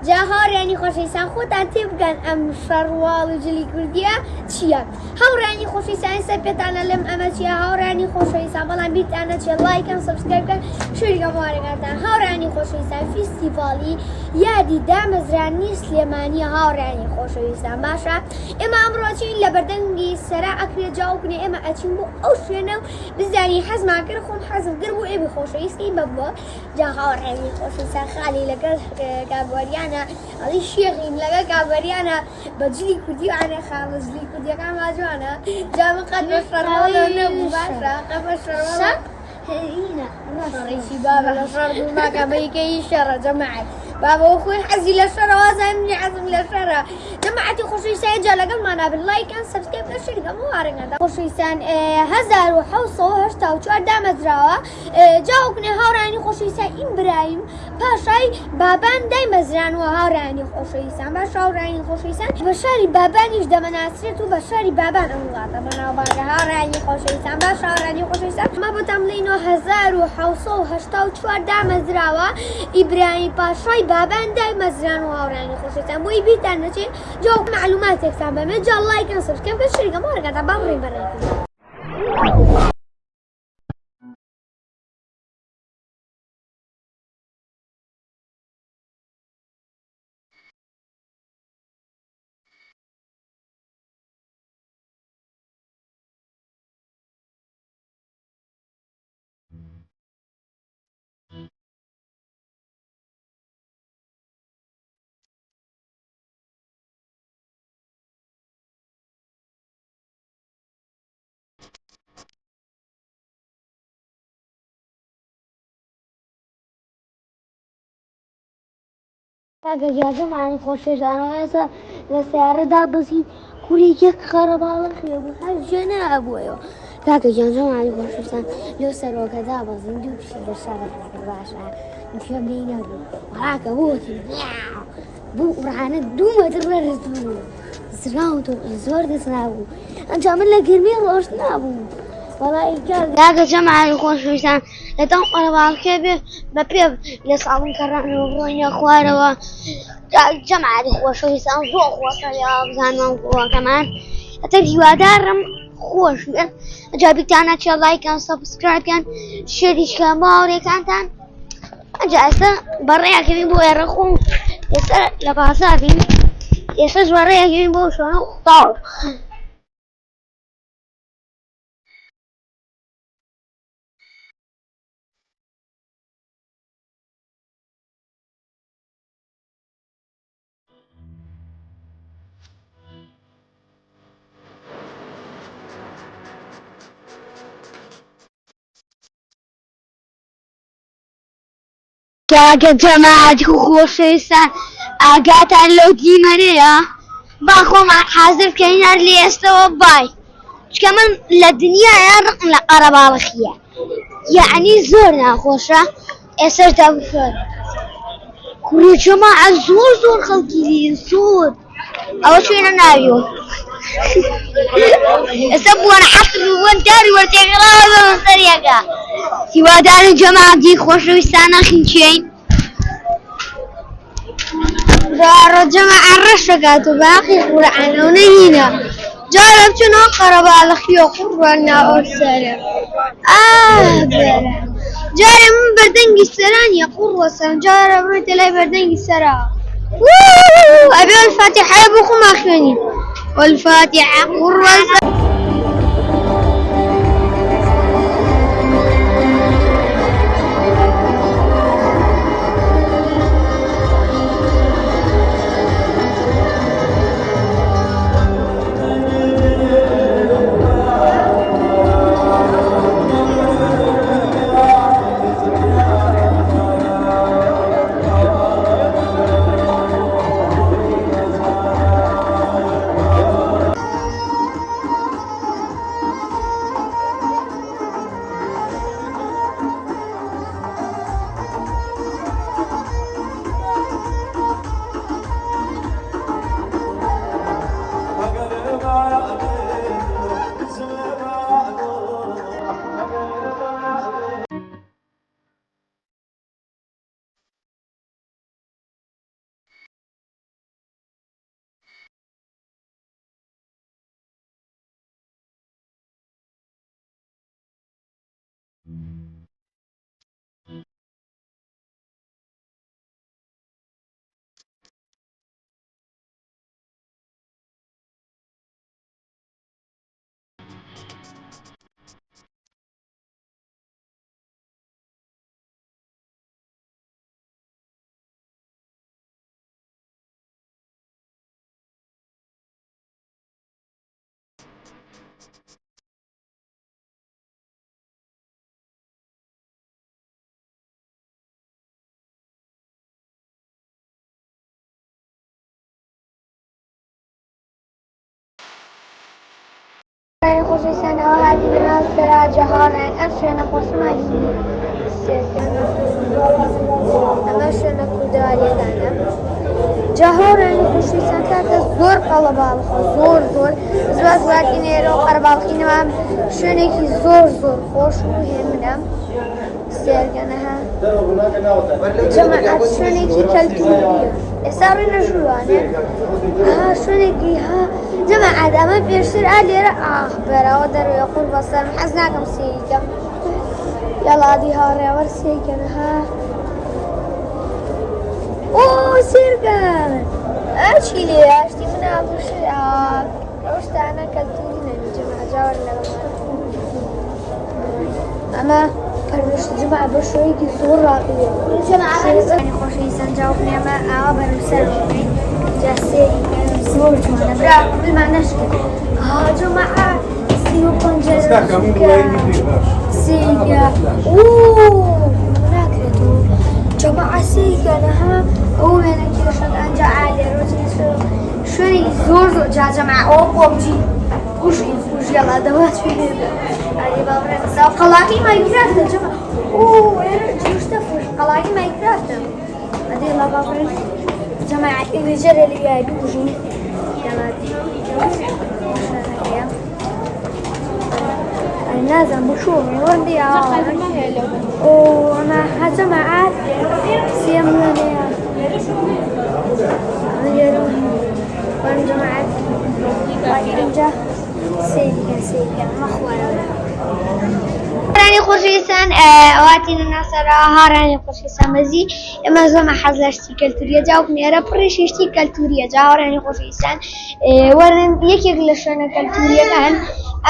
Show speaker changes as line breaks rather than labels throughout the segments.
جا هاوڕێنی خۆشەویستان خۆتان تێ بگەن ئەم شەڕواڵ و جلی کوردیە چییە؟ هاوڕێنی خۆشەویستان سەر پێتانە لەم ئەمە چیە؟ هاوڕێنی خۆشەویستان بەڵام بیرتانە چێ لایکەن سەبسکرایبکەن شوێنی گەماوارەکانتان. هاوڕێنی خۆشەویستان فیستیڤاڵی یادی دامەزرانی سلێمانیە هاوڕێنی خۆشەویستان باشە. ئێمە ئەمڕۆ چین لە بەردەنگی سەرا ئەکرێ جاوبنێ ئێمە ئەچین بۆ ئەو شوێنە و بزانی حەزمان کرد خۆم حەزم کرد بۆ ئێمە خۆشەویستی ببووە. جا هاوڕێنی خۆشەویستان خالی لەگەڵ کابوەریانە ئەڵی شێخین لەگەڵ کابوەریانە بە جلی کوردی وانە خاڵە جلی کوردیەکان واجوانە. جا من قەت بە شەڕواڵە نەبوو باشە قەت بە شەڕواڵە ڕێشی بابە لە شەڕ بوو ماکەمەیکەی شەڕە جەماعەت بابا خۆی حەزی لە شەڕەوە زانینی حەزم لە شەڕە. جەماعەتی خۆشەویستان جا لەگەڵمانە بن لایکەن سەبسکرایبکەن شوێنی گەماوارەکانتان. خۆشەویستان 1784 دامەزراوە. جاوبنێ هاوڕێنی خۆشەویستان ئیبراهیم پاشای بابان دایمەزرانوە هاوڕێنی خۆشەویستان. باش هاوڕێنی خۆشەویستان بە شاری بابانیش دەمەناسرێت و بە شاری بابان ئەم وڵاتە بەناوبانگە هاوڕێنی خۆشەویستان. باش هاوڕێنی خۆشەویستان ما بۆتان بڵێنەوە 1784 دامەزراوە ئیبراهیم پاشای بابان دایمەزرانوە هاوڕێنی خۆشەویستان. بۆی بیرتان نەچێ جا معلوماتێکتان بەمێ جا لایکەن سەبسکرایبکەن شوێنی گەماوارەکانتان با بڕێن بەڕێکردن. کاکە جازمانی خۆشەویستانەوە ئێستا لە سیارەدا بەسی کوورێکی قەرەباڵغی بوو هەر جێ نەبووەوە. کاکە جازمانی خۆشەویستان لەو سەرۆکەدا بەزین دوو پشی لە شارەکە باشە پێم لێی نەبوو ڕاکە بۆتی بوو ڕانە 2 مەتر بەرز بوو زراوت و زۆر دەست نابوو ئەنجا من لە گرمی ڕۆژ نابوو. وەڵی کاکە جەماعەتی خۆشەویستان لەتەم قەرەباڵغێ بێ بە پێ لە ساڵن کەڕانەوە بڕۆینە خوارەوە. جەماعەتی خۆشەویستان زۆر خۆشە لێوە بزانمەم گۆڵەکەمان ئەتر هیوادارم خۆش بێت. ئەجا بیرتانە چێ لایکەن سەبسکرایبکەن شێریشکەن بۆ هاوڕێکانتان. ئەجا ئێستا بەڕێیەکەوین بۆ ئێرە خۆم ئێستا لە پاسابین ئێستاش بەڕێیەکەوین بۆ شوێنە قوتاڵ. کاکە جەماعەتی خۆشەویستان ئاگاتان لەو دیمەنەیە با خۆمان حازر بکەین هەر لە ئێستەوە بای چکە من لە دنیاە ڕقم لە قەرەباڵغیە یعنی زۆر ناخۆشە. ئێستاش دابشۆر کوڕی جەماعەت زۆر خەڵکی لێ زۆر ئەوە شوێنە ناویەوە ئێستا بووەنە حەسب بووەن داری وەرتێکراوە بەمە سەریەکە. هیوادارم جەماعەتی خۆشەویستان نەخینچێین ڕۆ جەماعەت ڕەشەکات و باقی قورئانەوە نەهینە جارە بچنەوە قەرەباڵغیە قوڕوان ناوە سەرە بەرە جارێ من بەردەنگی سەرانیە قوڕوە سەرم جارە بڕۆیتە لای بەردەنگی سەرەوە ئەبێ الفاتحە بۆ خۆمان خوێنین والفاتحة قوڕوە خصوصا هذه المناسبة جهارا أفشل قسمة أمشنا كودالي لنا جهارا خصوصا كانت زور قلبال زور زواج واقعي رو قربالقين ما شنو زور خوش مهمنا سيرجناها جماعة شنو كالتورية صارنا جوانه شنو ها جماعة أما بيرسل علي أخبار ودر يقول بصر محزنكم سيكم يلا دي هاري ورسيكم ها اوه سيرجن اشي لي اشتي من ابو شراك رشت انا كالتورينا جماعة جاورنا اما فرمش جماعة بشوي كي صور راقية جماعة يعني خوشي سنجاوبني اما اوابر وسلمي جاسي صور جوانا برا قبل ما نشكي جماعة سيو بانجر سيجا اوه ناكرتو جماعة سيجا نها اوه انا كيشت انجا عالي روتي شوني زور جا جماعة اوه بوبجي وش يلا دوات في هذه بابرة بس قلاقي ماينكرافت يا جماعة اوه انا جوش تفوش قلاقي ماينكرافت هذه يلا بابرة جماعة الرجال اللي يعيدوجي يلا دي أنا لازم بشوف وين دي اوه انا جماعة سيملاني وين جماعة وين سيدي مخوانا راني خصيصا واتين النصر هاراني خصيصا مزي اما زما حزلشتي كالتوريا جاوب نيرا بريشتي كالتوريا جاو راني خصيصا ورن يكي غلشنا كالتوريا كان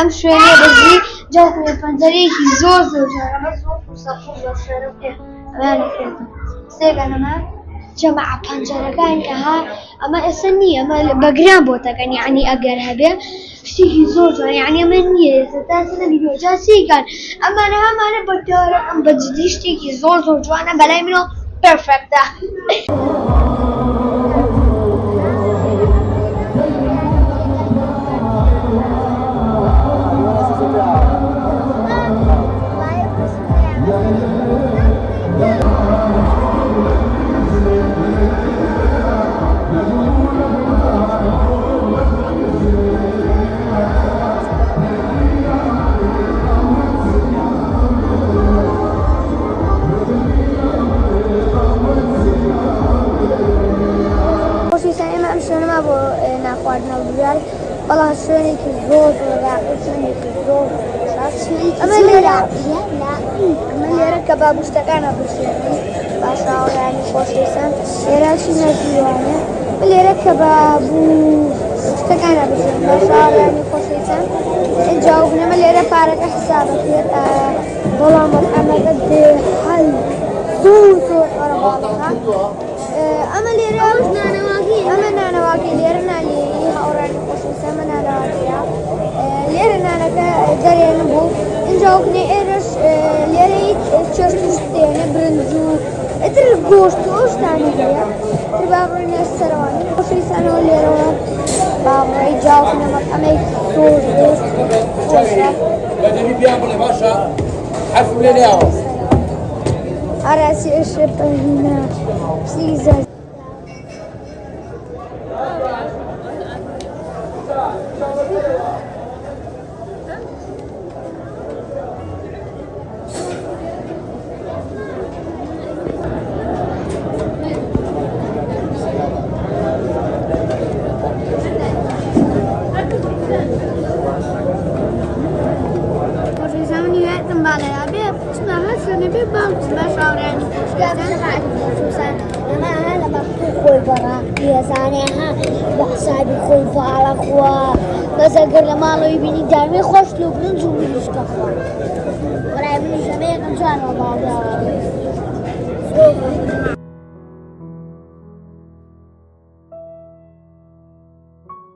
ام شويه بزي جاوب ني بنجري زور جرا زور صفور شرف انا كنت سيغنا ما جماعة بانجرة كان كها أما إسنية أما بقران بوتا كان يعني أجر هبه شيء زوج يعني مني ستاسنا فيديو جاسي كان أما أنا بدور أم بجديش تيجي زوج وأنا بلاقي منه perfect والله شونك الزوز وراقي الزوز أما اللي ركب أبو اشتكانا بالشيء باشا يعني خوشيسان يراشي نزيوانه اللي ركب أبو اشتكانا بالشيء باشا يعني خوشيسان جاوبنا ما اللي رفارك حسابك والله محمد قد حل زوز ورباطها أما اللي رأوشنا نواقي أما أنا نواقي اللي رنا لي هاوراني خوشيسان من أنا نواقيها ليرنا أنا كجري نبو إن جاوبني إيرش ليريت تشرتشتين برنجو إترقوش توش تاني ليا تبابرني السرواني خوشيسان هو اللي روح بابري جاوبني مطعمي صوص خوشة
بدي بيعمل باشا حرف من الياو
أراسي أشرب هنا سيزا لەلایە بێ چما هەر شوێنە بێ بانک باش هاوڕێنی خۆشگەسان
ئەمە هە لە بەختی خۆی بەڕا پێزانێ ها بە حسابی خۆی فعاڵە خوا بەزەگەر لە ماڵەوەی بینی دارمێ خۆش لە برنج و وریشکە خوا وەلای منیش ئەمە یەکەم جارەوە باڵداوە